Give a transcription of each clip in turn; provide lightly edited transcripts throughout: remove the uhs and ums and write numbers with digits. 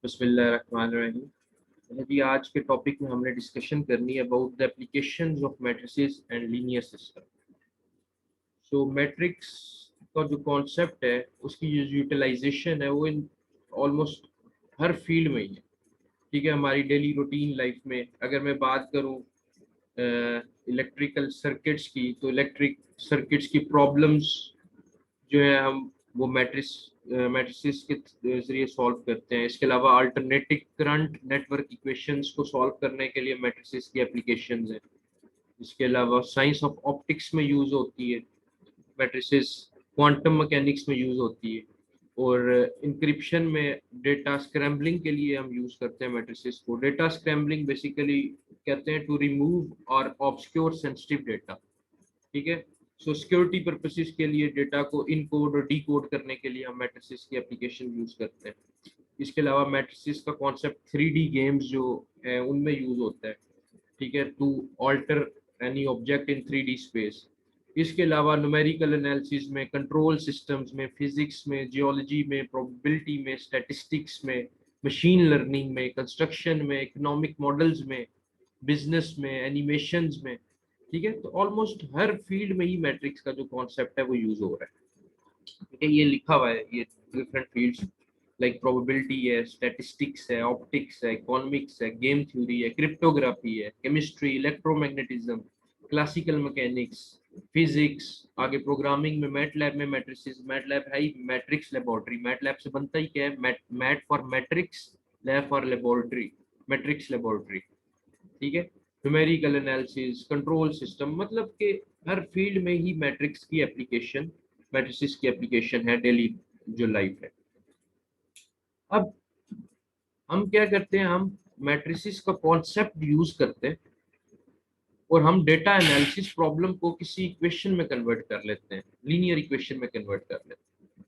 बिस्मिल्लाहिर्रहमानिर्रहीम। जी आज के टॉपिक में हमने डिस्कशन करनी है about the applications of matrices and linear system. So matrix का जो कॉन्सेप्ट है उसकी जो यूटिलाइजेशन है वो इन ऑलमोस्ट हर फील्ड में ही है। ठीक है, हमारी डेली रूटीन लाइफ में अगर मैं बात करूं इलेक्ट्रिकल सर्किट्स की, तो इलेक्ट्रिक सर्किट्स की प्रॉब्लम्स जो है हम वो मैट्रिसेस के जरिए सॉल्व करते हैं। इसके अलावा अल्टरनेटिव करंट नेटवर्क इक्वेशंस को सॉल्व करने के लिए मैट्रिसेस की एप्लीकेशंस हैं। इसके अलावा साइंस ऑफ ऑप्टिक्स में यूज होती है मैट्रिसेस, क्वांटम मैकेनिक्स में यूज होती है, और इंक्रिप्शन में डेटा स्क्रैम्बलिंग के लिए हम यूज करते हैं मैट्रिसेस को। डेटा स्क्रैम्बलिंग बेसिकली कहते हैं टू रिमूव और ऑब्सक्योर सेंसिटिव डेटा। ठीक है, सो सिक्योरिटी पर्पसेस के लिए डेटा को इनकोड और डीकोड करने के लिए हम मैट्रिसेस की एप्लीकेशन यूज करते हैं। इसके अलावा मैट्रिसेस का कॉन्सेप्ट 3D गेम्स जो है उनमें यूज होता है। ठीक है, to alter any object in 3D space. इसके अलावा न्यूमेरिकल एनालिसिस में, कंट्रोल सिस्टम्स में, फिजिक्स में, जियोलॉजी में, प्रोबेबिलिटी में, स्टैटिस्टिक्स में, मशीन लर्निंग में, कंस्ट्रक्शन में, इकोनॉमिक मॉडल्स में, बिजनेस में, एनिमेशंस में। ठीक है, तो ऑलमोस्ट हर फील्ड में ही मैट्रिक्स का जो कॉन्सेप्ट है वो यूज हो रहा है। ठीक है, ये लिखा हुआ है, ये डिफरेंट फील्ड्स लाइक प्रोबेबिलिटी है, स्टैटिस्टिक्स है, ऑप्टिक्स है, इकोनॉमिक्स है, गेम थ्योरी है, क्रिप्टोग्राफी है, chemistry, electromagnetism, classical mechanics, physics. आगे प्रोग्रामिंग में मैटलैब में मैट्रिसेस, मैटलैब है ही मैट्रिक्स लेबोरेटरी। मैटलैब से बनता ही क्या है, mat for matrix, lab for laboratory, matrix laboratory. ठीक है, न्यूमेरिकल एनालिसिस, कंट्रोल सिस्टम, मतलब कि हर फील्ड में ही मैट्रिक्स की एप्लीकेशन, मैट्रिसेस की एप्लीकेशन है डेली जो लाइफ है। अब हम क्या करते हैं, हम मैट्रिसेस का कॉन्सेप्ट यूज करते हैं और हम डेटा एनालिसिस प्रॉब्लम को किसी इक्वेशन में कन्वर्ट कर लेते हैं, लीनियर इक्वेशन में कन्वर्ट कर लेते हैं।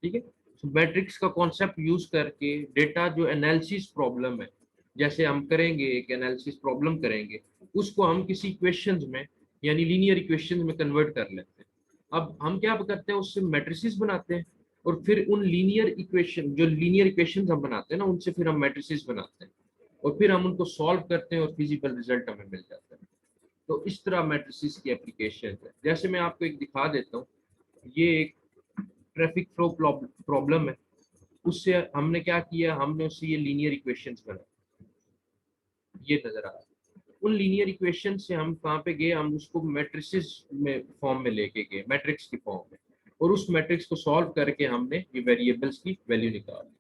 ठीक है, तो मैट्रिक्स का कॉन्सेप्ट यूज करके डेटा जो एनालिसिस प्रॉब्लम है, जैसे हम करेंगे एक एनालिसिस प्रॉब्लम करेंगे, उसको हम किसी इक्वेशंस में यानी लीनियर इक्वेशंस में कन्वर्ट कर लेते हैं। अब हम क्या करते हैं, उससे मैट्रिसेस बनाते हैं और फिर उन लीनियर इक्वेशन, जो लीनियर इक्वेशंस हम बनाते हैं ना, उनसे फिर हम मैट्रिसेस बनाते हैं और फिर हम उनको सॉल्व करते हैं और फिजिबल रिजल्ट हमें मिल जाता है। तो इस तरह मैट्रिसेस की एप्लीकेशन है। जैसे मैं आपको एक दिखा देता हूँ, ये एक ट्रैफिक फ्लो प्रॉब्लम है। उससे हमने क्या किया, हमने उससे ये लीनियर इक्वेशंस बनाए, ये नजर आ रहा है। उन लीनियर इक्वेशन से हम कहाँ पे गए, हम उसको मैट्रिसेस में फॉर्म में लेके गए, मैट्रिक्स की फॉर्म में, और उस मैट्रिक्स को सॉल्व करके हमने ये वेरिएबल्स की वैल्यू निकाली।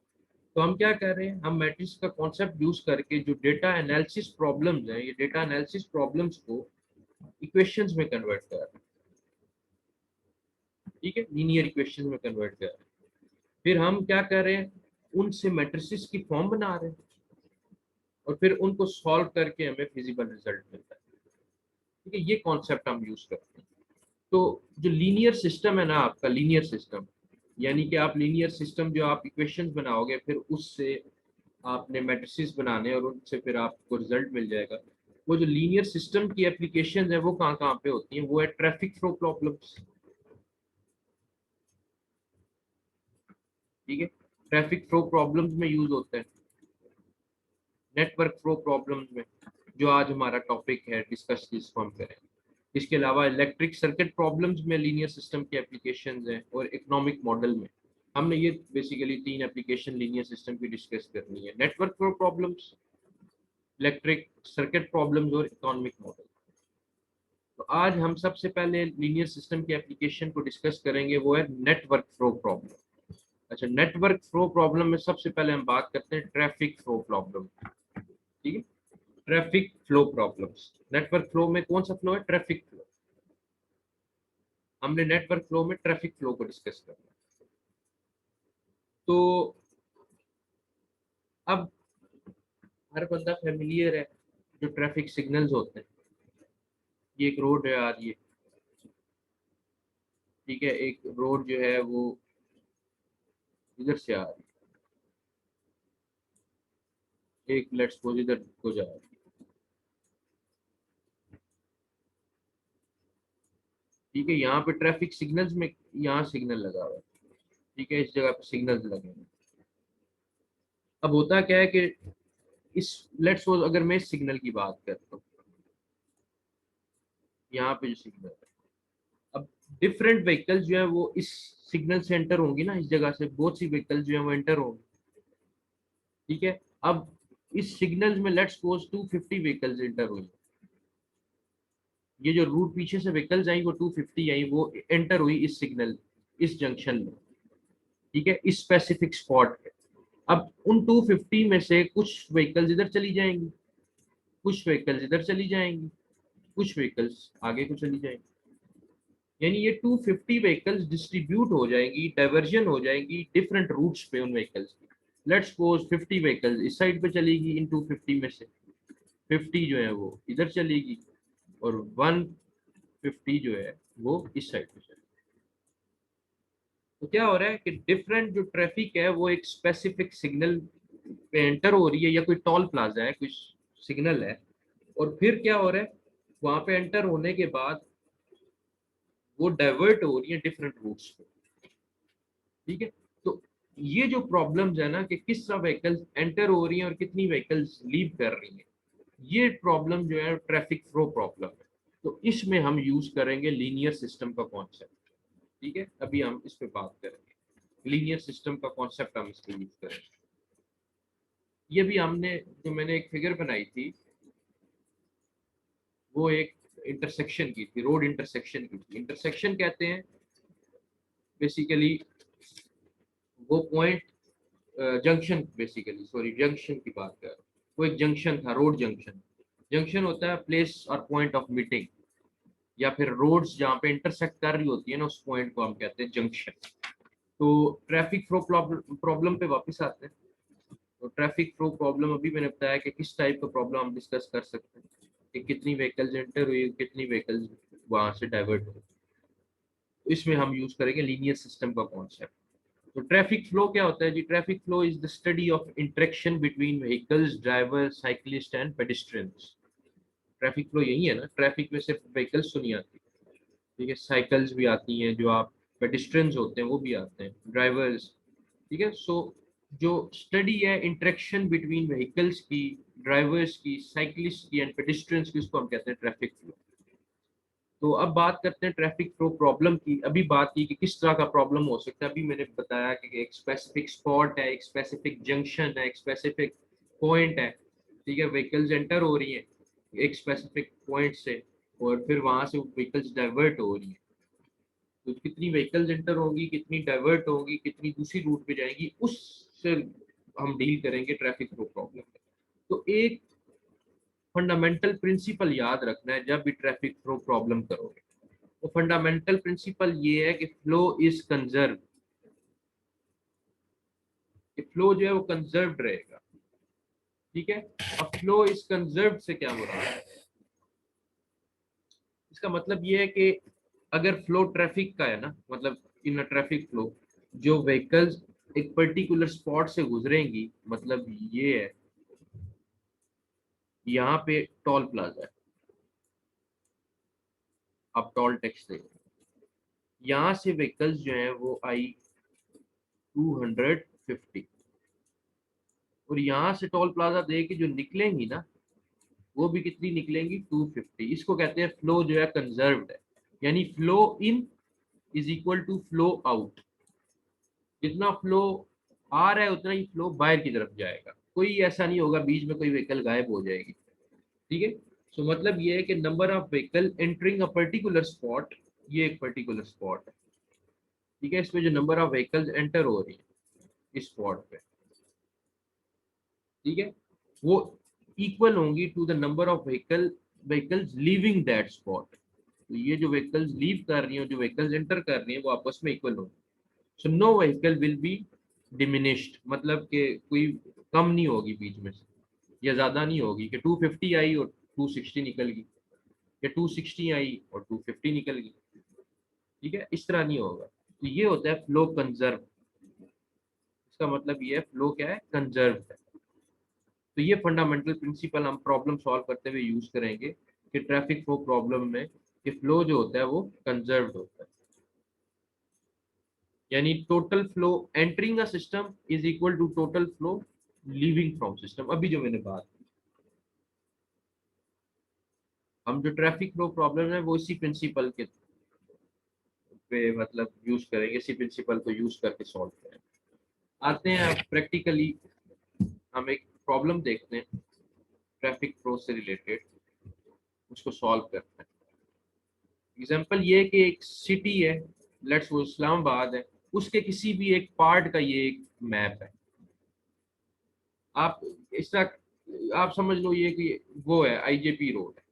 तो हम क्या कर रहे हैं, हम मैट्रिक्स का कॉन्सेप्ट यूज करके जो डेटा एनालिसिस प्रॉब्लम्स हैं, ये डेटा एनालिसिस प्रॉब्लम्स को इक्वेशंस में कन्वर्ट कर रहे हैं। ठीक है, लीनियर इक्वेशन में कन्वर्ट कर रहे हैं। फिर हम क्या कर रहे हैं, उनसे मैट्रिसेस की फॉर्म बना रहे हैं और फिर उनको सॉल्व करके हमें फिजिबल रिजल्ट मिलता है। ठीक है, ये कॉन्सेप्ट हम यूज करते हैं। तो जो लीनियर सिस्टम है ना आपका, लीनियर सिस्टम यानी कि आप लीनियर सिस्टम जो आप इक्वेशंस बनाओगे, फिर उससे आपने मैट्रिसेस बनाने और उनसे फिर आपको रिजल्ट मिल जाएगा। वो जो लीनियर सिस्टम की एप्लीकेशन है वो कहाँ कहाँ पे होती है, वो है ट्रैफिक फ्लो प्रॉब्लम्स। ठीक है, ट्रैफिक फ्लो प्रॉब्लम्स में यूज होता है, नेटवर्क फ्लो प्रॉब्लम्स में, जो आज हमारा टॉपिक है डिस्कस जिसको हम करें। इसके अलावा इलेक्ट्रिक सर्किट प्रॉब्लम्स में लीनियर सिस्टम की एप्लीकेशंस हैं, और इकोनॉमिक मॉडल में हमने ये बेसिकली 3 एप्लीकेशन लीनियर सिस्टम की डिस्कस करनी है, network flow problems, electric circuit problems और इकोनॉमिक मॉडल। तो आज हम सबसे पहले लीनियर सिस्टम की एप्लीकेशन को डिस्कस करेंगे, वो है नेटवर्क फ्लो प्रॉब्लम। अच्छा, नेटवर्क फ्लो प्रॉब्लम में सबसे पहले हम बात करते हैं ट्रैफिक फ्लो प्रॉब्लम। ठीक है, traffic flow problems. Network flow में कौन सा फ्लो है, ट्रैफिक फ्लो। हमने नेटवर्क फ्लो में ट्रैफिक फ्लो को डिस्कस करना। तो अब हर बंदा फेमिलियर है जो ट्रैफिक सिग्नल्स होते हैं। ये एक रोड है यार, ये ठीक है, एक रोड जो है वो इधर से आ रही है, एक लेट्स सपोज इधर को जा रही है। ठीक है, यहाँ पे ट्रैफिक सिग्नल्स में यहाँ सिग्नल लगा हुआ है। ठीक है, इस जगह पे सिग्नल्स लगे हैं। अब होता क्या है कि इस लेट्स सपोज अगर मैं सिग्नल की बात करता हूँ, यहाँ पे जो सिग्नल है, अब डिफरेंट व्हीकल्स जो है वो इस सिग्नल से एंटर होंगी ना, इस जगह से बहुत सी व्हीकल्स जो है वो एंटर होंगी, ठीक है। अब इस सिग्नल में लेट्स सपोज 250 व्हीकल्स एंटर हुई, ये जो रूट पीछे से व्हीकल्स आई वो 250 आई, वो एंटर हुई इस सिग्नल, इस जंक्शन में, ठीक है, इस स्पेसिफिक स्पॉट पे। अब उन 250 में से कुछ व्हीकल्स इधर चली जाएंगी, कुछ व्हीकल्स इधर चली जाएंगी, कुछ व्हीकल्स आगे को चली जाएंगी, यानी ये 250 व्हीकल्स डिस्ट्रीब्यूट हो जाएंगी, डाइवर्जन हो जाएंगी डिफरेंट रूट्स पे उन व्हीकल्स की। लेट्स सपोज 50 व्हीकल्स इस साइड पे चलेगी, इन 250 में से 50 जो है वो इधर चलेगी, और 150 जो है वो इस साइड पे चलेगी। तो क्या हो रहा है कि डिफरेंट जो ट्रैफिक है वो एक स्पेसिफिक सिग्नल पे एंटर हो रही है, या कोई टोल प्लाजा है, कुछ सिग्नल है, और फिर क्या हो रहा है, वहां पे एंटर होने के बाद वो डाइवर्ट हो रही है डिफरेंट रूट्स पे, ठीक है। तो ये जो प्रॉब्लम्स है ना कि किस तरह व्हीकल्स एंटर हो रही हैं और कितनी व्हीकल्स लीव कर रही हैं, ये प्रॉब्लम जो है ट्रैफिक फ्लो प्रॉब्लम है। तो इसमें हम यूज करेंगे लीनियर सिस्टम का कॉन्सेप्ट, ठीक है, अभी हम इस पे बात करेंगे, लीनियर सिस्टम का कॉन्सेप्ट हम इस पे यूज करेंगे। ये भी हमने जो मैंने एक फिगर बनाई थी वो एक इंटरसेक्शन की थी, रोड इंटरसेक्शन की थी। इंटरसेक्शन कहते हैं बेसिकली वो point, junction, basically sorry junction की बात कर रहा हूँ, वो एक जंक्शन था, रोड जंक्शन। जंक्शन होता है प्लेस और पॉइंट ऑफ मीटिंग, या फिर रोड्स जहाँ पे इंटरसेक्ट कर रही होती है ना, उस पॉइंट को हम कहते हैं जंक्शन। तो ट्रैफिक फ्लो प्रॉब्लम पे वापस आते हैं। तो ट्रैफिक फ्लो प्रॉब्लम अभी मैंने बताया कि किस टाइप का प्रॉब्लम हम डिस्कस कर सकते हैं, कि कितनी व्हीकल्स एंटर हुई, कितनी व्हीकल्स वहां से डाइवर्ट हुई। तो इसमें हम यूज करेंगे लीनियर सिस्टम का कॉन्सेप्ट। तो ट्रैफिक फ्लो क्या होता है जी? Traffic flow is the study of interaction between vehicles, driver, cyclist and pedestrians. Traffic flow यही है ना, ट्रैफिक में सिर्फ व्हीकल्स तो नहीं आती, ठीक है, साइकिल्स भी आती हैं, जो आप पेडिस्ट्रियंस होते हैं वो भी आते हैं, ड्राइवर्स, ठीक है। सो जो स्टडी है इंटरेक्शन बिटवीन व्हीकल्स की, ड्राइवर्स की, साइकिलिस्ट की एंड पेडिस्ट्रियंस की, उसको हम कहते हैं ट्रैफिक फ्लो। तो अब बात करते हैं ट्रैफिक फ्लो प्रॉब्लम की। अभी बात की कि किस तरह का प्रॉब्लम हो सकता है, अभी मैंने बताया कि एक स्पेसिफिक स्पॉट है, एक स्पेसिफिक जंक्शन है, एक स्पेसिफिक पॉइंट है, ठीक है, व्हीकल्स एंटर हो रही हैं एक स्पेसिफिक पॉइंट से, और फिर वहां से व्हीकल्स डाइवर्ट हो रही हैं। तो कितनी व्हीकल्स एंटर होंगी, कितनी डाइवर्ट होंगी, कितनी दूसरी रूट पे जाएंगी, उससे हम डील करेंगे ट्रैफिक फ्लो प्रॉब्लम में। तो एक फंडामेंटल प्रिंसिपल याद रखना है जब भी ट्रैफिक फ्लो प्रॉब्लम करोगे। तो फंडामेंटल प्रिंसिपल ये है कि फ्लो इज कंजर्व, कि फ्लो जो है वो कंजर्व्ड रहेगा, ठीक है। अब फ्लो इज कंजर्व्ड से क्या हो रहा है? इसका मतलब ये है कि अगर फ्लो ट्रैफिक का है ना, मतलब इन ट्रैफिक फ्लो जो व्हीकल्स एक पर्टिकुलर स्पॉट से गुजरेंगी, मतलब ये है, यहाँ पे टोल प्लाजा है, आप टोल टैक्स दे, यहाँ से व्हीकल्स जो है वो आई 250, और यहाँ से टोल प्लाजा दे के जो निकलेंगी ना, वो भी कितनी निकलेंगी? 250। इसको कहते हैं फ्लो जो है कंजर्व्ड है, यानी flow in is equal to flow out. जितना फ्लो आ रहा है उतना ही फ्लो बाहर की तरफ जाएगा, कोई ऐसा नहीं होगा बीच में कोई व्हीकल गायब हो जाएगी, ठीक है। सो मतलब ये है कि number of vehicle entering a particular spot, ये एक पर्टिकुलर स्पॉट है, ठीक है, इसमें जो नंबर ऑफ व्हीकल्स एंटर हो रही है इस स्पॉट पे, ठीक है, वो इक्वल होंगी to the number of vehicles leaving that spot. तो ये जो व्हीकल्स लीव कर रही हैं, जो व्हीकल्स एंटर कर रही हैं, वो आपस में इक्वल होंगे। So no vehicle will be diminished, मतलब कि कोई कम नहीं होगी बीच में से, या ज्यादा नहीं होगी कि 250 आई और 260 निकल गई, या 260 आई और 250 निकल गई, ठीक है, इस तरह नहीं होगा। तो ये होता है फ्लो कंजर्व। इसका मतलब ये है फ्लो क्या है? कंजर्व है। तो ये फंडामेंटल प्रिंसिपल हम प्रॉब्लम सॉल्व करते हुए यूज करेंगे कि ट्रैफिक फ्लो प्रॉब्लम में कि फ्लो जो होता है वो कंजर्व्ड होता है, यानी total flow entering a system is equal to total flow leaving from system. अभी जो मैंने बात, हम जो ट्रैफिक फ्लो प्रॉब्लम है वो इसी प्रिंसिपल के पे मतलब यूज करेंगे, इसी प्रिंसिपल को यूज करके सॉल्व करेंगे। आते हैं अब प्रैक्टिकली, हम एक प्रॉब्लम देखते हैं ट्रैफिक फ्लो से रिलेटेड, उसको सॉल्व करते हैं। एग्जांपल ये कि एक सिटी है, लेट्स वो इस्लामाबाद है, उसके किसी भी एक पार्ट का ये एक मैप है। आप इस तरह आप समझ लो ये कि वो है आईजेपी रोड है,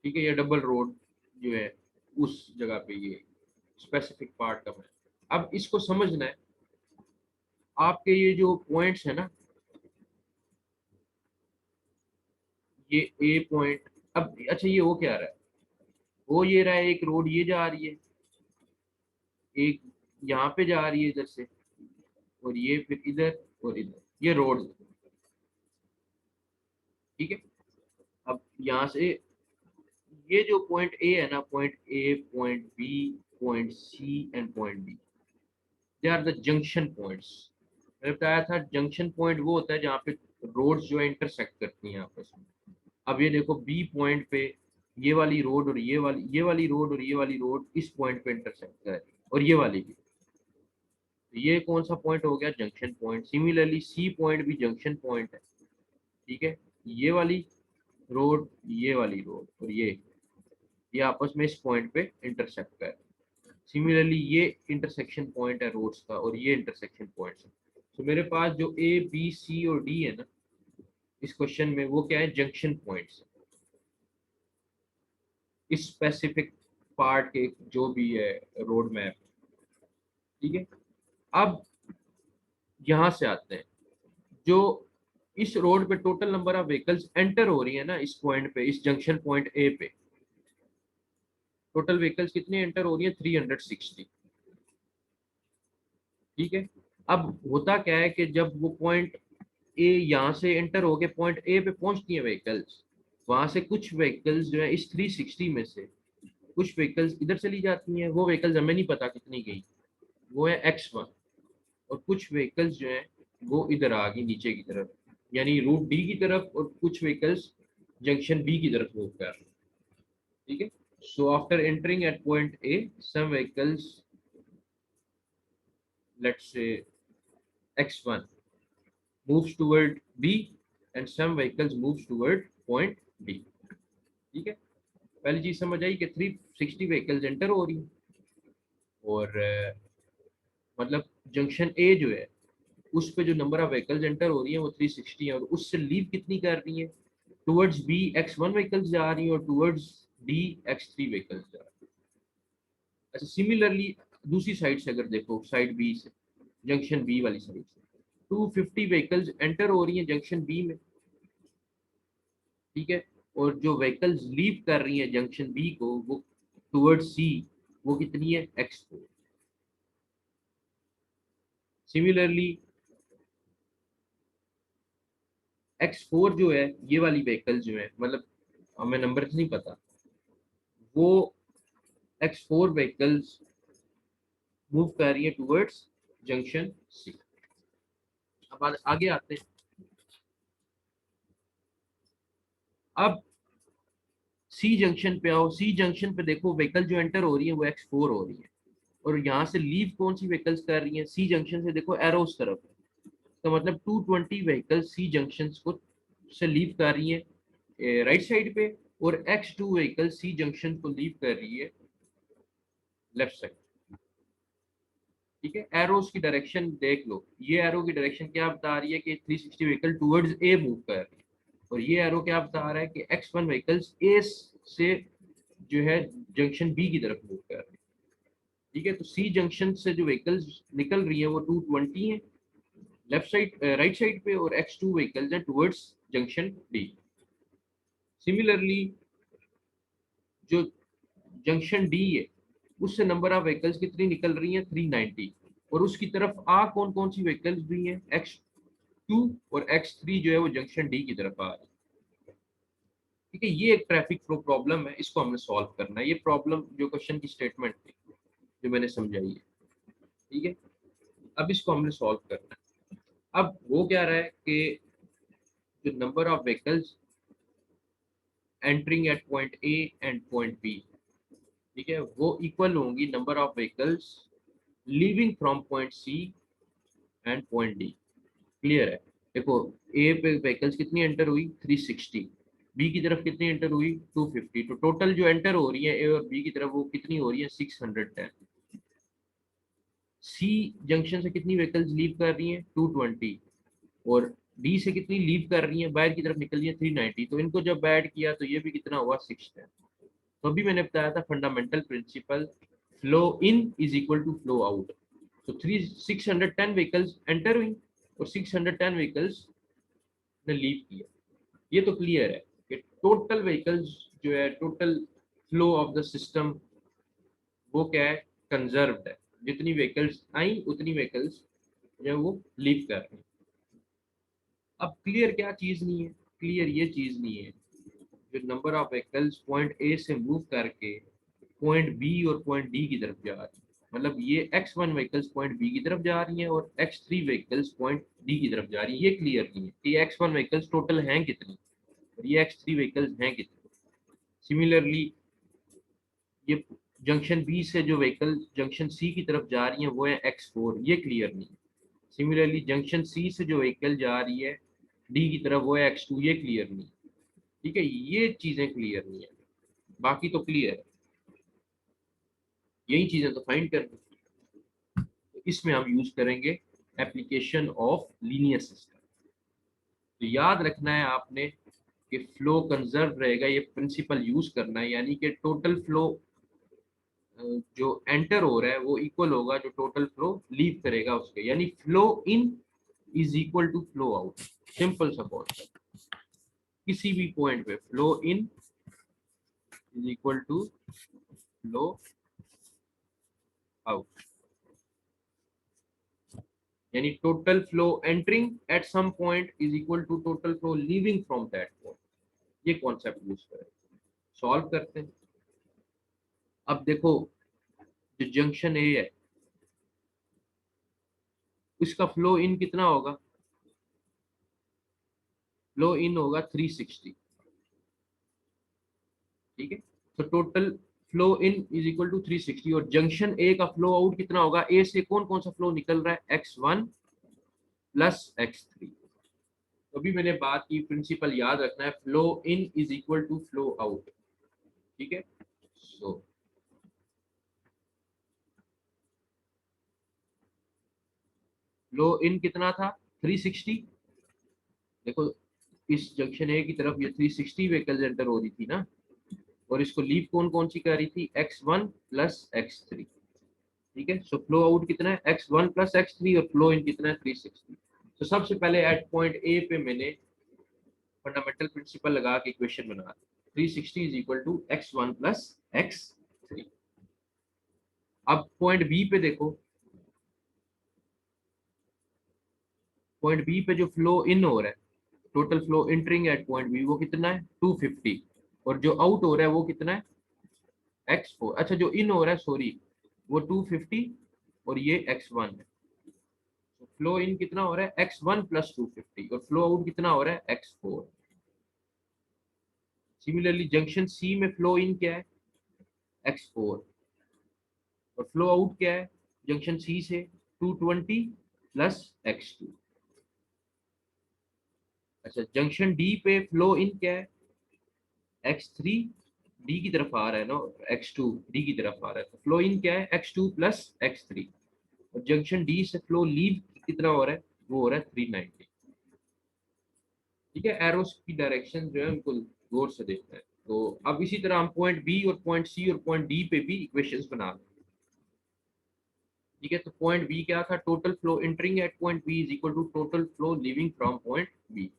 ठीक है, ये डबल रोड जो है उस जगह पे ये स्पेसिफिक पार्ट का मैप। अब इसको समझना है, आपके ये जो पॉइंट्स है ना, ये ए पॉइंट, अब अच्छा ये हो क्या रहा है, वो ये रहा है एक रोड ये जा रही है, एक यहाँ पे जा रही है इधर से, और ये फिर इधर और इधर, ये रोड, ठीक है। अब यहाँ से ये जो पॉइंट ए है ना, point A, point B, point C and point D, they are the junction points. मैंने बताया था जंक्शन पॉइंट वो होता है जहाँ पे रोड्स जो है इंटरसेक्ट करती हैं आपस में। अब ये देखो बी पॉइंट पे ये वाली रोड और ये वाली रोड और ये वाली रोड इस पॉइंट पे इंटरसेक्ट कर रही है, और ये वाली भी। तो ये कौन सा पॉइंट हो गया, junction point. Similarly C point भी जंक्शन पॉइंट है, ठीक है। ये वाली रोड, ये वाली रोड और ये आपस में इस पॉइंट पे इंटरसेक्ट कर रहे हैं। सिमिलरली ये इंटरसेक्शन पॉइंट है रोड्स का, और ये इंटरसेक्शन पॉइंट है। तो मेरे पास जो ए बी सी और डी है ना इस क्वेश्चन में, वो क्या है, जंक्शन पॉइंट्स इस स्पेसिफिक पार्ट के जो भी है रोड मैप, ठीक है। अब यहाँ से आते हैं, जो इस रोड पे total number of vehicles enter हो रही है ना इस पॉइंट पे, इस जंक्शन पॉइंट ए पे, टोटल व्हीकल्स कितनी एंटर हो रही है, 360, ठीक है। अब होता क्या है कि जब वो पॉइंट ए यहाँ से एंटर होके पॉइंट ए पे पहुंचती है व्हीकल्स, वहां से कुछ व्हीकल्स जो है इस 360 में से कुछ व्हीकल्स इधर चली जाती हैं, वो व्हीकल्स हमें नहीं पता कितनी गई, वो है X1। और कुछ व्हीकल्स जो है वो इधर आ गई नीचे की तरफ, यानी रूट डी की तरफ, और कुछ व्हीकल्स जंक्शन बी की तरफ मूव कर रहे हैं, ठीक है। So after entering at point A, some vehicles, let's say X1 moves toward B and some vehicles moves toward point D, ठीक है। पहली चीज समझ आई कि 360 व्हीकल्स एंटर हो रही है, और मतलब जंक्शन ए जो है उस पे जो नंबर ऑफ व्हीकल्स एंटर हो रही है वो 360 है, और उससे लीव कितनी कर रही है, टुवर्ड्स बी X1 व्हीकल्स जा रही है और टुवर्ड्स डी X3 व्हीकल्स जा रही है। अच्छा सिमिलरली दूसरी साइड से अगर देखो, साइड बी से, जंक्शन बी वाली साइड से 250 व्हीकल्स एंटर हो रही है जंक्शन बी में, ठीक है। और जो व्हीकल्स लीव कर रही है जंक्शन बी को, वो टुवर्ड सी, वो कितनी है, X4। सिमिलरली X4 जो है, ये वाली व्हीकल जो है, मतलब हमें नंबर नहीं पता, वो X4 व्हीकल्स मूव कर रही है टुवर्ड्स जंक्शन सी। अब आगे आते हैं। अब सी जंक्शन पे आओ, सी जंक्शन पे देखो व्हीकल जो एंटर हो रही है वो X4 हो रही है, और यहाँ से लीव कौन सी व्हीकल्स कर रही है, सी जंक्शन से देखो एरो उस तरफ है। तो मतलब 220 व्हीकल सी जंक्शन को से लीव कर रही है राइट साइड पे, और X2 व्हीकल सी जंक्शन को लीव कर रही है लेफ्ट साइड, ठीक है। एरोस की डायरेक्शन देख लो, ये एरो की डायरेक्शन क्या बता रही है कि 360 व्हीकल टुवर्ड्स ए मूव कर रही है, और ये एरो क्या बता रहा है कि X1 व्हीकल्स ए से जो है जंक्शन बी की तरफ मूव कर रही है, ठीक है। तो सी जंक्शन से जो व्हीकल्स निकल रही है वो 220 है लेफ्ट साइड, राइट साइड पे, और X2 व्हीकल्स हैं टुवर्ड्स जंक्शन डी। सिमिलरली जो जंक्शन डी है उससे नंबर ऑफ व्हीकल्स कितनी निकल रही है, 390, और उसकी तरफ आ कौन कौन सी व्हीकल्स भी हैं, X2 और X3 जो है वो जंक्शन डी की तरफ आ रही है, ठीक है। ये एक ट्रैफिक फ्लो प्रॉब्लम है, इसको हमें सॉल्व करना है। ये प्रॉब्लम जो क्वेश्चन की स्टेटमेंट थी जो मैंने समझाई है, ठीक है। अब इसको हमने सॉल्व करना है। अब वो क्या रहा है कि जो number of vehicles entering at point A and point B, ठीक है, वो इक्वल होंगी number of vehicles leaving from point C and point D. Clear है? देखो, ए पे व्हीकल्स कितनी एंटर हुई 360, बी की तरफ कितनी एंटर हुई 250, तो टोटल जो एंटर हो रही है ए और बी की तरफ वो कितनी हो रही है 610। सी जंक्शन से कितनी व्हीकल्स लीव कर रही हैं 220, और डी से कितनी लीव कर रही हैं बाहर की तरफ निकल रही है 390, तो इनको जब ऐड किया तो ये भी कितना हुआ 610। तो अभी मैंने बताया था fundamental principle, flow in is equal to flow out. तो 610 व्हीकल्स एंटर हुई और 610 व्हीकल्स ने लीव किया। ये तो क्लियर है कि टोटल व्हीकल्स जो है, total flow of the system वो क्या है, कंजर्व्ड है। जितनी व्हीकल्स आई उतनी व्हीकल्स जो है वो लीव कर रही हैं। अब क्लियर क्या चीज नहीं है, क्लियर ये चीज नहीं है जो number of vehicles point A से मूव करके पॉइंट बी और पॉइंट डी की तरफ जा रही है। मतलब ये x1 व्हीकल्स पॉइंट बी की तरफ जा रही हैं और x3 व्हीकल्स पॉइंट डी की तरफ जा रही है, ये क्लियर नहीं है कि ये x1 व्हीकल्स टोटल हैं कितनी और ये x3 व्हीकल्स हैं कितनी। सिमिलरली ये जंक्शन बी से जो व्हीकल जंक्शन सी की तरफ जा रही है वो है x4, ये क्लियर नहीं है। सिमिलरली जंक्शन सी से जो व्हीकल जा रही है डी की तरफ वो है x2, ये क्लियर नहीं है। ठीक है, ये चीजें क्लियर नहीं है, बाकी तो क्लियर है। यही चीजें तो फाइंड करनी। तो इसमें हम यूज करेंगे एप्लीकेशन ऑफ लीनियर सिस्टम। तो याद रखना है आपने कि फ्लो कंजर्व रहेगा, ये प्रिंसिपल यूज करना है, यानी कि टोटल फ्लो जो एंटर हो रहा है वो इक्वल होगा जो टोटल फ्लो लीव करेगा उसके, यानी flow in is equal to flow out. Simple सा कॉन्सेप्ट, किसी भी पॉइंट पे flow in is equal to flow out, यानी total flow entering at some point is equal to total flow leaving from that point. ये concept use करें, solve करते हैं। अब देखो, जो जंक्शन ए है उसका फ्लो इन कितना होगा, फ्लो इन होगा 360। ठीक है, तो total flow in is equal to 360, और जंक्शन ए का फ्लो आउट कितना होगा, ए से कौन कौन सा फ्लो निकल रहा है x1 प्लस x3। अभी मैंने बात की, प्रिंसिपल याद रखना है, flow in is equal to flow out. ठीक है, सो फ्लो इन कितना था 360। देखो, इस जंक्शन ए की तरफ ये 360 व्हीकल्स एंटर हो रही थी ना, और इसको लीव कौन कौन सी कर रही थी x1 प्लस x3। ठीक है, सो फ्लो आउट कितना है x1 प्लस x3 और फ्लो इन कितना है 360। तो सबसे पहले एट पॉइंट ए पे मैंने फंडामेंटल प्रिंसिपल लगा के इक्वेशन बना 360 is equal to x1 plus x3। अब पॉइंट बी पे देखो, पॉइंट बी पे जो फ्लो इन हो रहा है, total flow entering at point B वो कितना है 250, और जो आउट हो रहा है वो कितना है x4। अच्छा, जो इन हो रहा है सॉरी वो 250 और ये x1 है। तो फ्लो इन कितना हो रहा है x1 प्लस 250 और फ्लो आउट कितना हो रहा है x4। सिमिलरली जंक्शन सी में फ्लो इन क्या है x4, और फ्लो आउट क्या है जंक्शन सी से 220 प्लस x2। अच्छा, जंक्शन डी पे फ्लो इन क्या है x3, डी की तरफ आ रहा है ना, x2 डी की तरफ आ रहा है, तो फ्लो इन क्या है x2 प्लस x3। और जंक्शन डी से फ्लो लीव कितना हो रहा है, वो हो रहा है 390। ठीक है, एरोस की डायरेक्शन जो है उनको गौर से देखना है। तो अब इसी तरह हम पॉइंट बी और पॉइंट सी और पॉइंट डी पे भी इक्वेशंस बना लें। ठीक है, तो पॉइंट बी क्या था, total flow entering at point B is equal to total flow leaving from point B.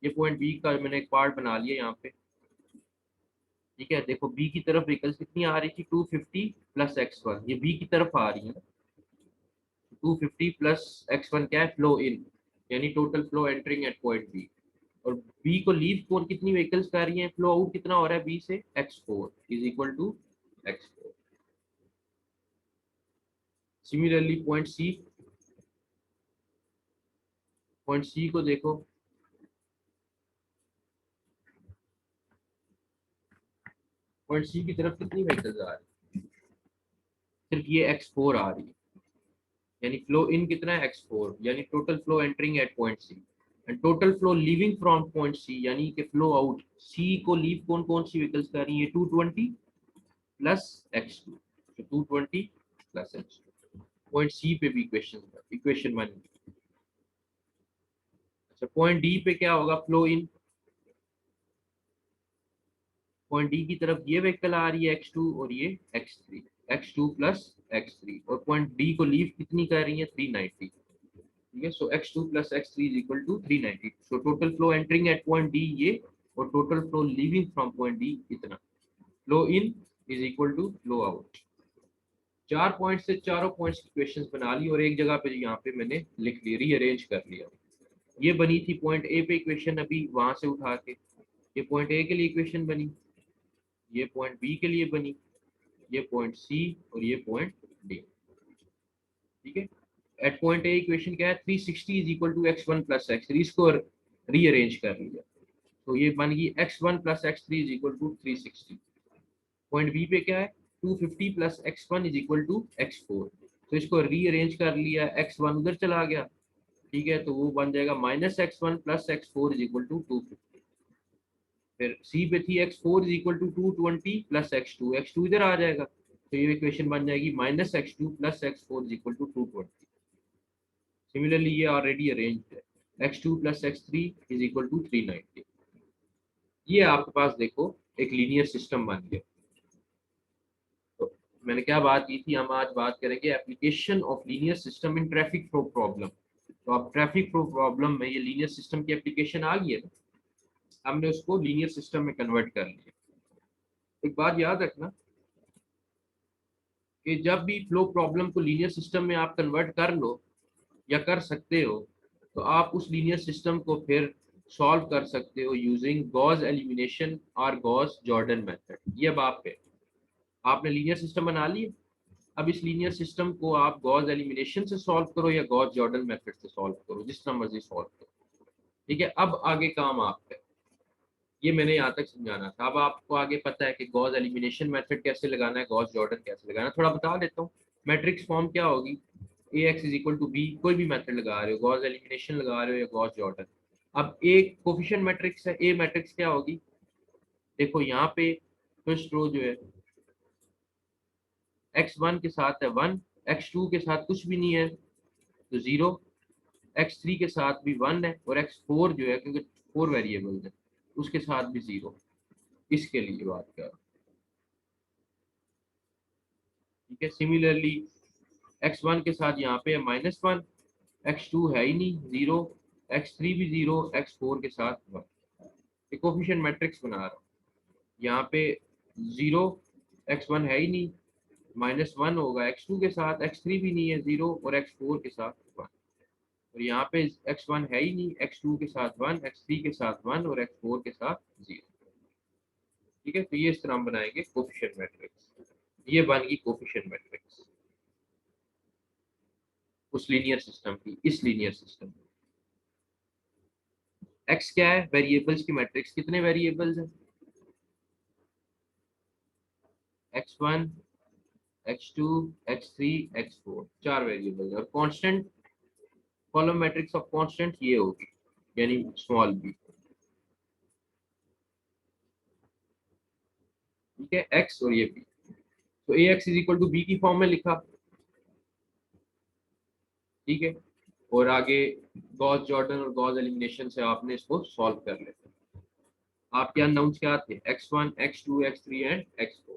ये पॉइंट बी का मैंने एक पार्ट बना लिया यहाँ पे। ठीक है, देखो बी की तरफ व्हीकल्स कितनी आ रही थी 250 प्लस x1, ये बी की तरफ आ रही है ना, 250 प्लस x1 क्या है फ्लो इन, यानी total flow entering at point B. और बी को लीव कौन कितनी व्हीकल्स कर रही हैं, फ्लो आउट कितना हो रहा है बी से x4 is equal to x4। Similarly point C, point C को देखो, पॉइंट सी की तरफ कितनी व्हीकल्स आ रही है? सिर्फ ये x4 आ रही है, यानी फ्लो इन कितना है x4, यानी total flow entering at point C, and total flow leaving from point C, यानी कि फ्लो आउट सी को लीव कौन कौन सी व्हीकल्स कर रही है? 220 प्लस x2, तो 220 प्लस x2। पॉइंट सी पे भी इक्वेशन वन। अच्छा, पॉइंट डी पे क्या होगा? फ्लो इन, पॉइंट डी की तरफ ये व्हीकल आ रही है x2 और ये x3, x2 प्लस x3, और पॉइंट डी को लीव कितनी कर रही है? 390। ठीक है, so x2 plus x3 is equal to 390। So total flow entering at point D ये, और total flow leaving from point D इतना। Flow in is equal to flow out. चार पॉइंट से चारों पॉइंट्स की क्वेश्चंस बना ली और एक जगह पे यहाँ पे मैंने लिख ली, रीअरेंज कर लिया। ये बनी थी पॉइंट ए पे इक्वेशन, अभी वहां से उठा के ये पॉइंट ए के लिए इक्वेशन बनी, ये पॉइंट बी के लिए बनी, ये पॉइंट सी और ये पॉइंट डी। ठीक है, एट पॉइंट ए इक्वेशन क्या है? 360 is equal to x1 plus x3, इसको रीअरेंज कर लिया तो ये बन गई x1 plus x3 is equal to 360। Point B पे क्या है? 250 plus x1 is equal to x4, तो इसको रीअरेंज कर लिया, x1 उधर चला गया, ठीक है, तो वो बन जाएगा minus x1 plus x4 is equal to 250। फिर सी पे थी x4 is equal to 220 plus x2, x2 इधर आ जाएगा, तो ये इक्वेशन बन जाएगी minus x2 plus x4 is equal to 220। Similarly ये ऑलरेडी अरेंज्ड है, x2 plus x3 is equal to 390। ये आपके पास देखो एक लीनियर सिस्टम बन गया। तो मैंने क्या बात की थी, हम आज बात करेंगे application of linear system in traffic flow problem. तो अब ट्रैफिक फ्लो प्रॉब्लम में ये लीनियर सिस्टम की एप्लीकेशन आ गई है ना, हमने उसको लीनियर सिस्टम में कन्वर्ट कर लिया। एक बात याद रखना कि जब भी फ्लो प्रॉब्लम को लीनियर सिस्टम में आप कन्वर्ट कर लो या कर सकते हो, तो आप उस लीनियर सिस्टम को फिर सॉल्व कर सकते हो यूजिंग गॉस एलिमिनेशन और गॉस जॉर्डन मेथड। ये अब आप पे, आपने लीनियर सिस्टम बना लिया, अब इस लीनियर सिस्टम को आप गॉस एलिमिनेशन से सॉल्व करो या गॉस जॉर्डन मेथड से सॉल्व करो, जिस तरह मर्जी सॉल्व करो। ठीक है, अब आगे काम आप पे, ये मैंने यहाँ तक समझाना था। अब आपको आगे पता है कि गॉस एलिमिनेशन मेथड कैसे लगाना है, गॉस जॉर्डन कैसे लगाना है, थोड़ा बता देता हूँ। मैट्रिक्स फॉर्म क्या होगी? A X is equal to B, कोई भी मेथड लगा रहे हो, गॉस एलिमिनेशन लगा रहे हो या गॉस जॉर्डन। अब एक कोफिशिएंट मैट्रिक्स है, ए मैट्रिक्स क्या होगी? देखो यहाँ पे फर्स्ट रो जो है x1 के साथ है 1, x2 के साथ कुछ भी नहीं है तो 0, x3 के साथ भी 1 है, और x4 जो है क्योंकि 4 वेरिएबल है उसके साथ भी 0। इसके लिए बात कर, ठीक है। सिमिलरली x1 के साथ यहाँ पे है -1, x2 है ही नहीं 0, x3 भी 0, x4 के साथ 1। एक कोफिशिएंट मैट्रिक्स बना रहा हूँ, यहाँ पे 0, x1 है ही नहीं, -1 होगा x2 के साथ, x3 भी नहीं है 0, और x4 के साथ 1। और यहाँ पे x1 है ही नहीं, x2 के साथ 1, x3 के साथ 1 और x4 के साथ 0। ठीक है, तो ये इस तरह हम बनाएंगे कोफिशिएंट मैट्रिक्स। ये बन गई कोफिशिएंट मैट्रिक्स उस लीनियर सिस्टम की, इस लीनियर सिस्टम में। x क्या है? वेरिएबल्स की मैट्रिक्स। कितने वेरिएबल्स हैं? x1, x2, x3, x4, 4 variable. और constant column matrix of constant ये होगी, यानी स्मॉल b। ठीक है, x और ये b। तो ax is equal to b की फॉर्म में लिखा, ठीक है, और आगे गॉस जॉर्डन और गॉस एलिमिनेशन से आपने इसको सॉल्व कर लेते हैं। आपके अननोन्स क्या थे? x1, x2, x3 and x4।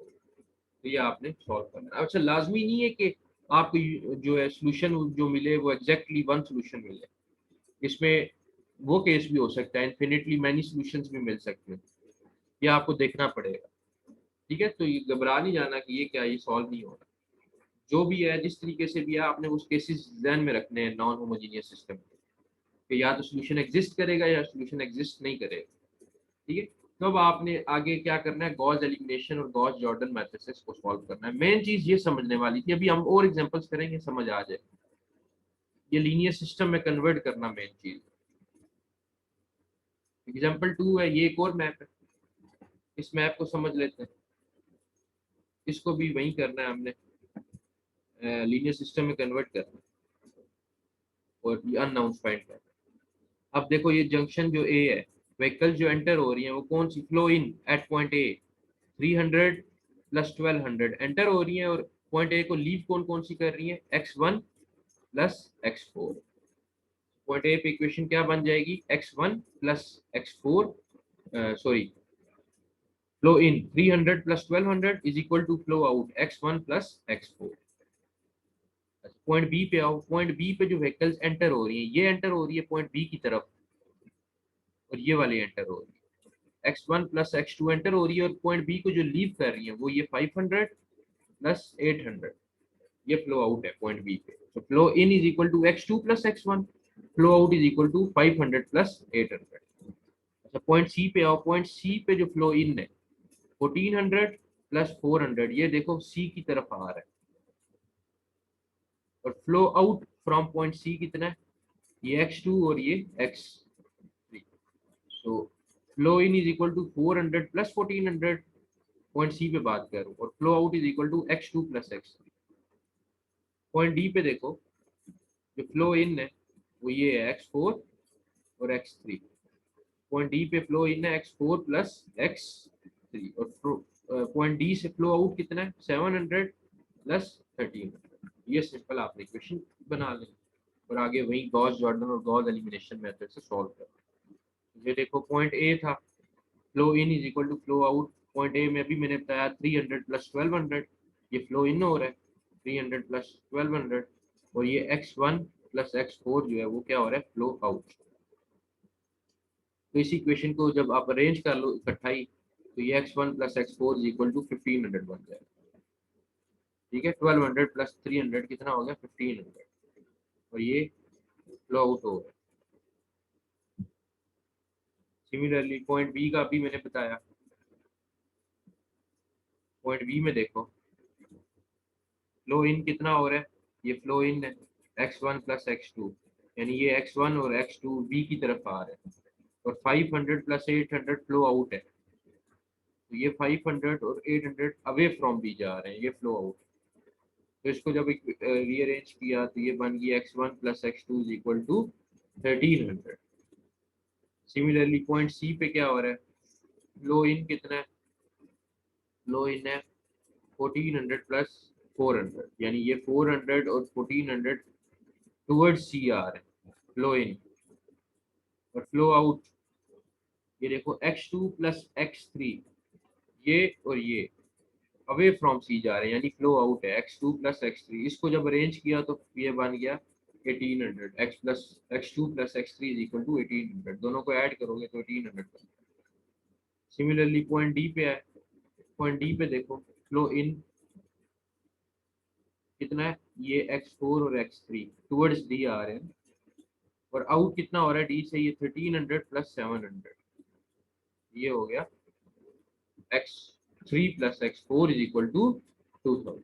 तो ये आपने सॉल्व करना है। अच्छा, लाजमी नहीं है कि आपको जो है सोल्यूशन जो मिले वो एग्जैक्टली वन सोल्यूशन मिले, इसमें वो केस भी हो सकता है, इन्फिनिटली मैनी सॉल्यूशंस भी मिल सकते हैं, ये आपको देखना पड़ेगा। ठीक है, तो ये घबरा नहीं जाना कि ये क्या, ये सॉल्व नहीं हो रहा। जो भी है, जिस तरीके से भी है, आपने उस केसेस ध्यान में रखने हैं नॉन होमोजीनियस सिस्टम के, कि या तो सोल्यूशन एग्जिस्ट करेगा या सोल्यूशन एग्जिस्ट नहीं करेगा। ठीक है, तो अब आपने आगे क्या करना है? गॉस एलिमिनेशन और गॉस जॉर्डन मैट्रिसेस को सॉल्व करना है। मेन चीज ये समझने वाली थी, अभी हम और एग्जांपल्स करेंगे, समझ आ जाए। ये लीनियर सिस्टम में कन्वर्ट करना मेन चीज। एग्जाम्पल 2 है, ये एक और मैप है, इस मैप को समझ लेते हैं। इसको भी वही करना है हमने, लीनियर सिस्टम में कन्वर्ट करना है और ये अननाउंस फाइंड करना है। अब देखो ये जंक्शन जो ए है, व्हीकल जो एंटर हो रही है वो कौन सी, flow in at point A 300 plus 1200 enter हो रही है, और पॉइंट ए को लीव कौन कौन सी कर रही है, x1 plus x4। Point A पे इक्वेशन क्या बन जाएगी, x1 plus x4, sorry, flow in 300 plus 1200 is equal to flow out x1 plus x4। Point B पे आओ, पॉइंट बी पे जो व्हीकल्स एंटर हो रही है, ये एंटर हो रही है पॉइंट बी की तरफ, और ये वाली एंटर हो रही है, x1 प्लस x2 एंटर हो रही है, और पॉइंट बी को जो लीव कर रही है वो ये 500 प्लस 800, ये फ्लो आउट है पॉइंट बी पे। तो flow in is equal to x2 plus x1, flow out is equal to 500 plus 800। अच्छा पॉइंट सी पे आओ, पॉइंट सी पे जो फ्लो इन है 1400 प्लस 400, ये देखो सी की तरफ आ रहा है, और flow out from point C कितना है, ये x2 और ये x3। So flow in is equal to 400 plus 1400, point C पे बात करूं, और flow out is equal to x2 plus x3। Point D पे देखो, जो फ्लो इन है वो ये है x4 और x3, पॉइंट डी पे फ्लो इन है x4 प्लस x3, और पॉइंट डी से फ्लो आउट कितना है 700 प्लस 1300। ये सिंपल आपने इक्वेशन बना लें, और आगे वही गॉस जॉर्डन और गॉस एलिमिनेशन मेथड से सॉल्व कर। ये देखो पॉइंट ए था, flow in is equal to flow out, point A में अभी मैंने बताया 300 प्लस 1200, ये फ्लो इन हो रहा है 300 प्लस 1200, और ये x1 प्लस x4 जो है वो क्या हो रहा है, फ्लो आउट। तो इस इक्वेशन को जब आप अरेंज कर लो इकट्ठा ही, तो ये x1 plus x4 is equal to 1500 बन जाएगा। ठीक है, 1200 प्लस 300 कितना हो गया, 1500, और ये फ्लो आउट हो गया। सिमिलरली पॉइंट बी का भी मैंने बताया, पॉइंट बी में देखो फ्लो इन कितना हो रहा है, ये फ्लो इन है x1 प्लस x2, यानी ये x1 और x2 बी की तरफ आ रहे हैं, और 500 प्लस 800 फ्लो आउट है, तो ये 500 और 800 अवे फ्रॉम बी जा रहे हैं, ये फ्लो आउट। तो इसको जब रीअरेंज किया तो ये बन गया x1 plus x2 is equal to 1300। Similarly point C पे क्या हो रहा है, फ्लो इन कितना है, फ्लो इन है 1400 प्लस 400, यानी ये 400 और 1400 टुवर्ड्स सी आ रहे हैं, फ्लो इन। और फ्लो आउट ये देखो x2 प्लस x3, ये और ये अवे फ्रॉम सी जा रहे हैं, यानी फ्लो आउट है x2 प्लस x3। इसको जब अरेंज किया तो ये बन गया 1800, x2 plus x3 is equal to 1800, दोनों को ऐड करोगे तो 1800। सिमिलरली पॉइंट डी पे है, पॉइंट डी पे देखो फ्लो इन कितना है, ये x4 और x3 टुवर्ड्स डी आ रहे हैं, और आउट कितना हो रहा है डी से, ये 1300 प्लस 700, ये हो गया x3 plus x4 is equal to 2000।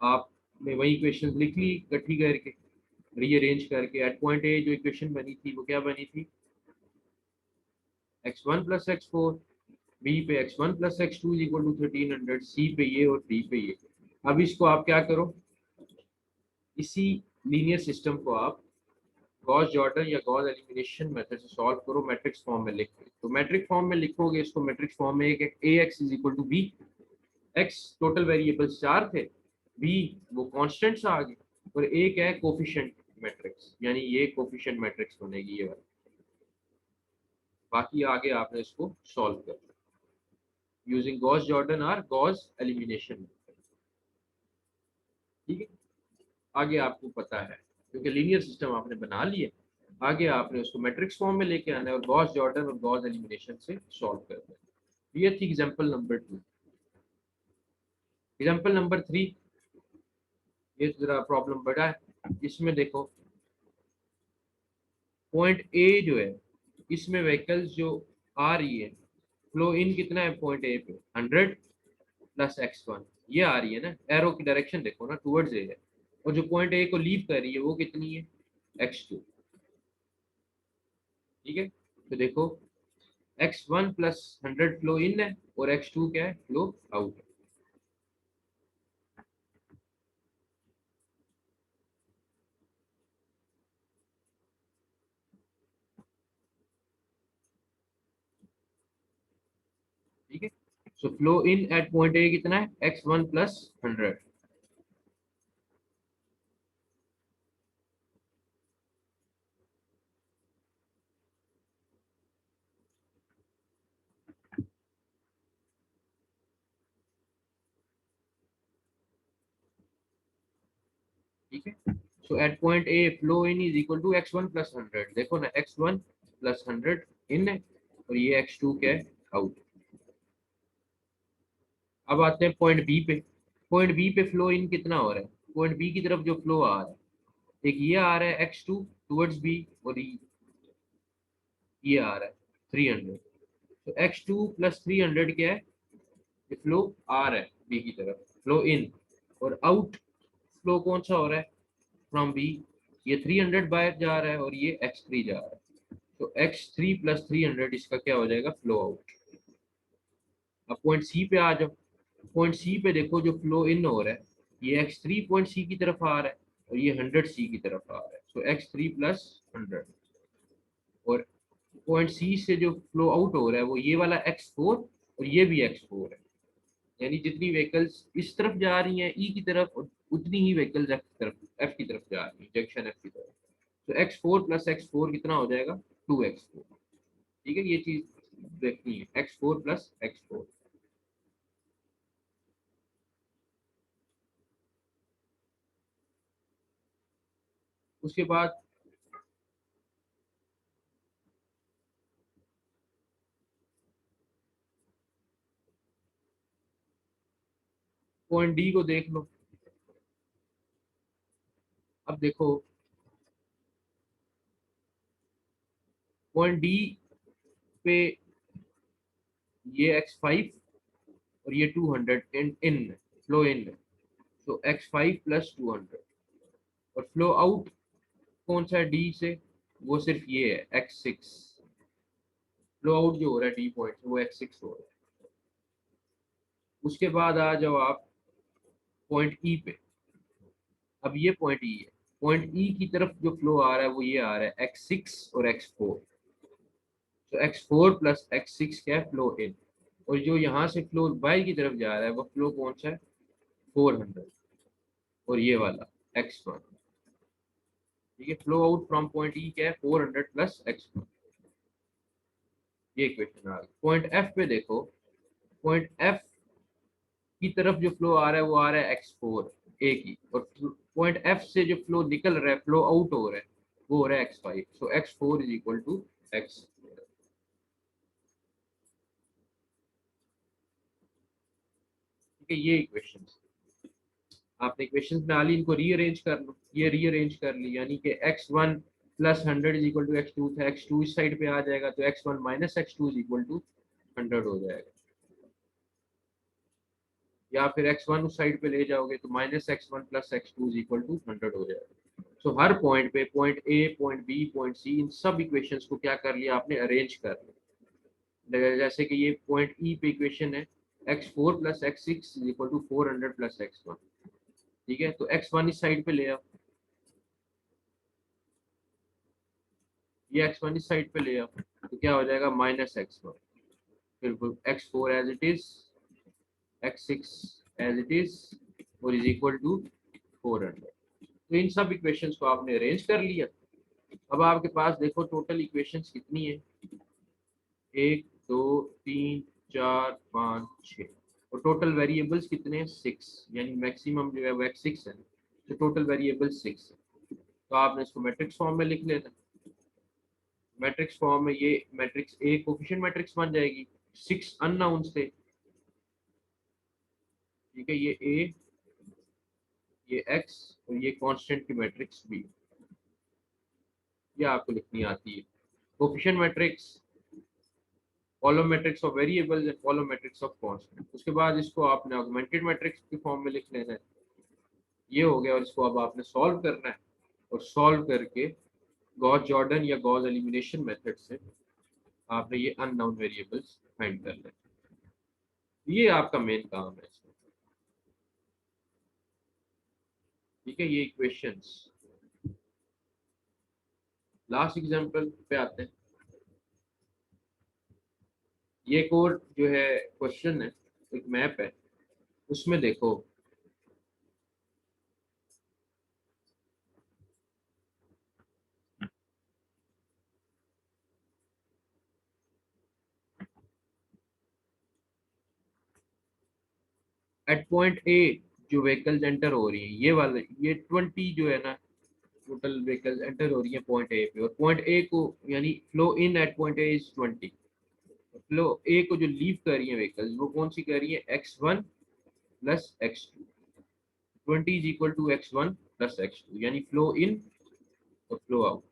आपने वही इक्वेशन लिख ली इकट्ठी करके, रीअरेंज करके। एट पॉइंट ए जो इक्वेशन बनी थी वो क्या बनी थी, x1 प्लस x4, बी पे x1 plus x2 is equal to 1300, C पे ये और डी पे ये। अब इसको आप क्या करो, इसी लीनियर सिस्टम को आप गॉस जॉर्डन या गॉस एलिमिनेशन मेथड से सॉल्व करो, मैट्रिक्स फॉर्म में लिख के। तो मैट्रिक फॉर्म में लिखोगे इसको, मैट्रिक्स फॉर्म में एक ax is equal to b, x total variables 4 थे, b वो कांस्टेंट्स आ गए, और एक है कोफिशिएंट मैट्रिक्स, यानी ये कोफिशिएंट मैट्रिक्स बनेगी ये वाली। बाकी आगे आपने इसको सॉल्व करना यूजिंग गॉस जॉर्डन और गॉस एलिमिनेशन। ठीक है, आगे आपको पता है क्योंकि लीनियर सिस्टम आपने बना लिया, आगे आपने उसको मैट्रिक्स फॉर्म में लेके आना है और गॉस जॉर्डन और गॉस एलिमिनेशन से सॉल्व करना है। ये थी एग्जांपल नंबर 2। एग्जांपल नंबर 3, ये जरा प्रॉब्लम बड़ा है। इसमें देखो पॉइंट ए जो है, इसमें व्हीकल्स जो आ रही है, फ्लो इन कितना है पॉइंट ए पे 100 प्लस x1, ये आ रही है ना, एरो की डायरेक्शन देखो ना टुवर्ड्स ए है, और जो पॉइंट ए को लीव कर रही है वो कितनी है x2। ठीक है, तो देखो x1 प्लस 100 फ्लो इन है और x2 क्या है, फ्लो आउट है। ठीक है, so flow in at point A कितना है, x1 प्लस 100। ठीक है, so at point A flow in is equal to x1 plus 100। देखो ना, x1 प्लस 100 इन है और ये x2 क्या है, आउट। अब आते हैं पॉइंट बी पे। पॉइंट बी पे फ्लो इन कितना हो रहा है, पॉइंट बी की तरफ जो फ्लो आ रहा है, एक ये आ रहा है x2 टुवर्ड्स बी, और ये आ रहा है 300। तो x2 प्लस 300 क्या है, ये फ्लो आ रहा है बी की तरफ, फ्लो इन। और आउट फ्लो कौन सा हो रहा है, फ्रॉम बी, ये 300 बाहर जा रहा है और ये x3 जा रहा है। तो x3 प्लस 300 इसका क्या हो जाएगा, फ्लो आउट। अब पॉइंट सी पे आ जाओ। पॉइंट सी पे देखो जो फ्लो इन हो रहा है, ये x3 पॉइंट सी की तरफ आ रहा है और ये 100 सी की तरफ आ रहा है, सो x3 प्लस 100। और पॉइंट सी से जो फ्लो आउट हो रहा है वो ये वाला x4 और ये भी x4 है। यानी जितनी व्हीकल्स इस तरफ जा रही हैं ई की तरफ, और उतनी ही व्हीकल्स एफ की तरफ जा रही हैं, जंक्शन एफ की तरफ। तो x4 प्लस x4 कितना हो जाएगा, 2x4। ठीक है, ये चीज देखनी है, x4 प्लस x4। उसके बाद पॉइंट डी को देख लो। अब देखो पॉइंट डी पे ये x5 और ये 200 इन फ्लो इन, तो x5 प्लस 200। और फ्लो आउट कौन सा है डी से, वो सिर्फ ये है x6। फ्लो आउट जो हो रहा है डी पॉइंट से वो x6 हो रहा है। उसके बाद आ जाओ आप पॉइंट ई पे। अब ये पॉइंट ई है, पॉइंट ई की तरफ जो फ्लो आ रहा है वो ये आ रहा है x6 और x4। तो x4 प्लस x6 क्या है, फ्लो इन। और जो यहाँ से फ्लो बाहर की तरफ जा रहा है वो फ्लो कौन सा है, 400। और ये वाला x1। ठीक है, फ्लो आउट फ्रॉम पॉइंट ई क्या है, 400 प्लस x1। ये इक्वेशन आ गई। पॉइंट एफ पे देखो, पॉइंट एफ की तरफ जो फ्लो आ रहा है वो आ रहा है x4 ए की, और पॉइंट एफ से जो फ्लो निकल रहा है, फ्लो आउट हो रहा है, वो हो रहा है x5। So x4 is equal to x। ठीक है, ये इक्वेशन आपने इक्वेशन में डाली, इनको रीअरेंज कर लो। ये रीअरेंज कर ली, यानी कि x1 plus 100 is equal to x2 था, x2 इस साइड पे आ जाएगा तो x1 minus x2 is equal to 100 हो जाएगा। या फिर x1 उस साइड पे ले जाओगे तो minus x1 plus x2 is equal to 100 हो जाएगा। सो हर पॉइंट पे, point A, point B, point C, इन सब इक्वेशंस को क्या कर लिया आपने, अरेंज कर लिया। जैसे कि ये पॉइंट ई पे इक्वेशन है, x4 plus x6 is equal to 400 plus x1। ठीक है, तो x1 इस साइड पे ले आओ, ये x1 इस साइड पे ले आओ, तो क्या हो जाएगा, माइनस x1। फिर x4 as it is, x6 as it is, और इज इक्वल टू 400। तो इन सब इक्वेशंस को आपने अरेंज कर लिया। अब आपके पास देखो टोटल इक्वेशंस कितनी है, 1 2 3 4 5 6। और टोटल वेरिएबल्स कितने हैं, 6। यानी मैक्सिमम जो है वो x6 है, तो टोटल वेरिएबल 6 है। तो आपने इसको मैट्रिक्स फॉर्म में लिख लेना। मैट्रिक्स फॉर्म में ये मैट्रिक्स ए कोफिशिएंट मैट्रिक्स बन जाएगी, 6 अननोन्स थे। ठीक है, ये ए, ये x, और ये कांस्टेंट की मैट्रिक्स बी, ये आपको लिखनी आती है। Coefficient matrix, column matrix of variables and column matrix of constant. उसके बाद इसको आपने ऑगमेंटेड मैट्रिक्स की फॉर्म में लिख लेना है। ये हो गया, और इसको अब आपने सॉल्व करना है। और सॉल्व करके गॉस जॉर्डन या गॉस एलिमिनेशन मेथड से आपने ये अननोन वेरिएबल्स फाइंड करना है। ये आपका मेन काम है इसमें। ठीक है, ये इक्वेशंस। लास्ट एग्जांपल पे आते हैं। ये एक और जो है क्वेश्चन है, एक मैप है, उसमें देखो एट पॉइंट ए जो व्हीकल्स एंटर हो रही है, ये वाले ये 20 जो है ना, टोटल व्हीकल्स एंटर हो रही है पॉइंट ए पे, और पॉइंट ए को यानी flow in at point A is 20। Flow A को जो लीव कर रही है व्हीकल्स, वो कौन सी कर रही है, x1 plus x2। 20 is equal to x1 plus x2, यानी फ्लो इन और फ्लो आउट।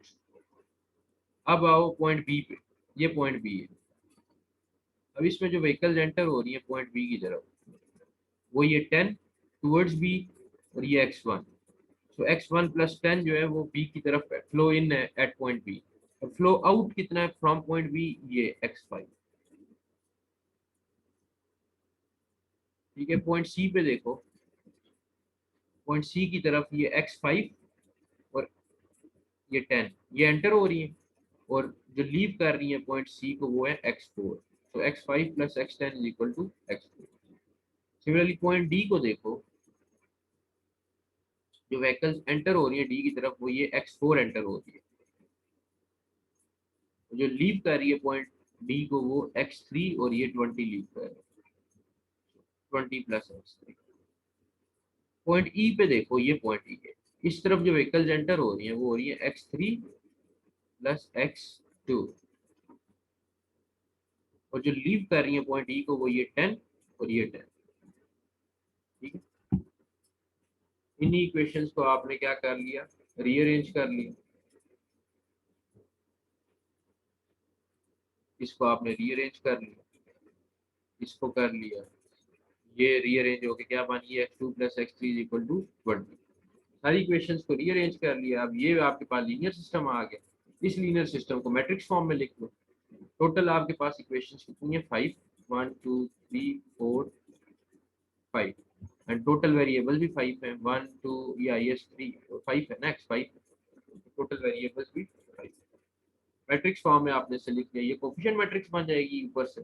अब आओ पॉइंट बी पे, ये पॉइंट बी है। अब इसमें जो व्हीकल्स एंटर हो रही है पॉइंट बी की तरफ, वो ये 10 टूवर्ड्स बी, और ये x1। तो x1 प्लस 10 जो है वो बी की तरफ है, फ्लो इन है एट पॉइंट बी। और फ्लो आउट कितना है फ्रॉम पॉइंट बी, ये x5। ठीक है, पॉइंट सी पे देखो, पॉइंट सी की तरफ ये x5 और ये 10 ये एंटर हो रही है, और जो लीव कर रही है पॉइंट सी को वो है x4। तो x5 plus x10 is equal to x4। Similarly point D को देखो, जो व्हीकल्स एंटर हो रही है डी की तरफ, वो ये x4 एंटर हो रही है। जो लीव कर रही है पॉइंट डी को, वो x3, और ये 20 लीव कर रही है, 20 प्लस x3। पॉइंट ई पे देखो, ये पॉइंट ई है, इस तरफ जो व्हीकल्स एंटर हो रही है वो हो रही है x3 प्लस x2, और जो लीव कर रही है पॉइंट ई को, वो ये 10 और ये 10। ठीक है, इन्हीं इक्वेशंस को आपने क्या कर लिया, रीअरेंज कर लिया। इसको आपने रीअरेंज कर लिया, इसको कर लिया, ये रीअरेंज होके क्या बनी है, x2 plus x3 is equal to 20। सारी इक्वेशंस को रीअरेंज कर लिया, अब ये आपके पास लीनियर सिस्टम आ गया। इस लीनियर सिस्टम को मैट्रिक्स फॉर्म में लिख लो। टोटल आपके पास इक्वेशंस कितनी है, 5, 1 2 3 4 5, एंड टोटल वेरिएबल भी 5 है, 1 2 या यस 3 5 है ना, x5, टोटल वेरिएबल्स भी 5। मैट्रिक्स फॉर्म में आपने से लिख लिया, ये कोफिशिएंट मैट्रिक्स बन जाएगी, ऊपर से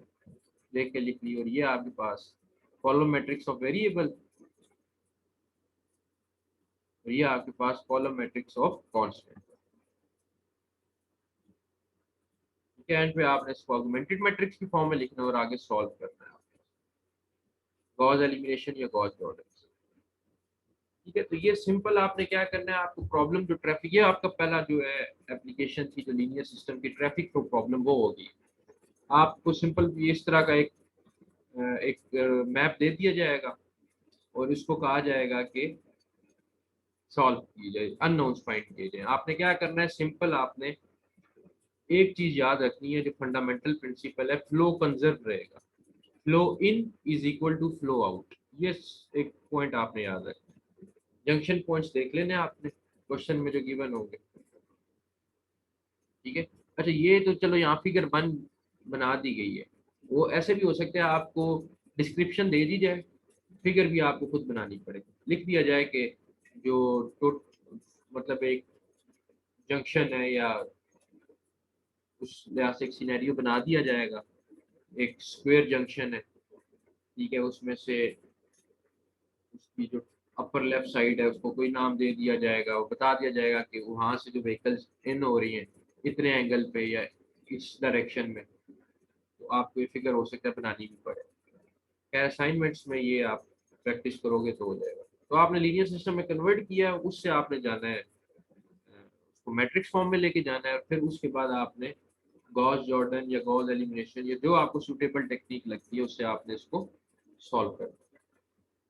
देख के लिख ली। और ये आपके पास कॉलम मैट्रिक्स ऑफ वेरिएबल, और ये आपके पास कॉलम मैट्रिक्स ऑफ कांस्टेंट। ठीक है, एंड पे आपने इसको ऑगमेंटेड मैट्रिक्स की फॉर्म में लिखना है और आगे सॉल्व करना है, गॉस एलिमिनेशन या गॉस जॉर्डन। ठीक है, तो ये सिंपल आपने क्या करना है, आपको प्रॉब्लम जो ट्रैफिक, ये आपका पहला जो है एप्लीकेशन थी जो लीनियर सिस्टम की ट्रैफिक फ्लो प्रॉब्लम, वो होगी। आपको सिंपल इस तरह का एक मैप दे दिया जाएगा, और इसको कहा जाएगा कि सॉल्व किए जाए, अननोन्स फाइंड किए जाए। आपने क्या करना है, सिंपल आपने एक चीज याद रखनी है, जो फंडामेंटल प्रिंसिपल है, फ्लो कंजर्व रहेगा। Flow in is equal to flow out, ये एक पॉइंट आपने याद रखना है। जंक्शन पॉइंट्स देख लेने आपने क्वेश्चन में जो गिवन होंगे। ठीक है, अच्छा ये तो चलो यहाँ फिगर वन बना दी गई है, वो ऐसे भी हो सकता है आपको डिस्क्रिप्शन दे दी जाए, फिगर भी आपको खुद बनानी पड़ेगी। लिख दिया जाए कि जो तो मतलब एक जंक्शन है, या उस लिहाज से एक सिनेरियो बना दिया जाएगा, एक स्क्वायर जंक्शन है। ठीक है, उसमें से उसकी जो अपर लेफ्ट साइड है उसको कोई नाम दे दिया जाएगा, और बता दिया जाएगा कि वहां से जो व्हीकल्स इन हो रही हैं इतने एंगल पे या इस डायरेक्शन में, तो आपको ये फिगर हो सकता है बनानी भी पड़े। खैर असाइनमेंट्स में ये आप प्रैक्टिस करोगे तो हो जाएगा। तो आपने लीनियर सिस्टम में कन्वर्ट किया, उससे आपने जाना है उसको मैट्रिक्स फॉर्म में लेके जाना है, और फिर उसके बाद आपने गॉस जॉर्डन या गॉस एलिमिनेशन या जो आपको सूटेबल टेक्निक लगती है उससे आपने इसको सॉल्व करना।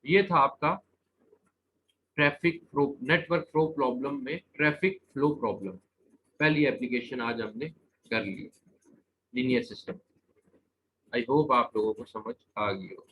ये था आपका traffic flow, network flow problem में ट्रैफिक फ्लो प्रॉब्लम, पहली एप्लीकेशन आज हमने कर ली लीनियर सिस्टम। आई होप आप लोगों को समझ आ गई हो।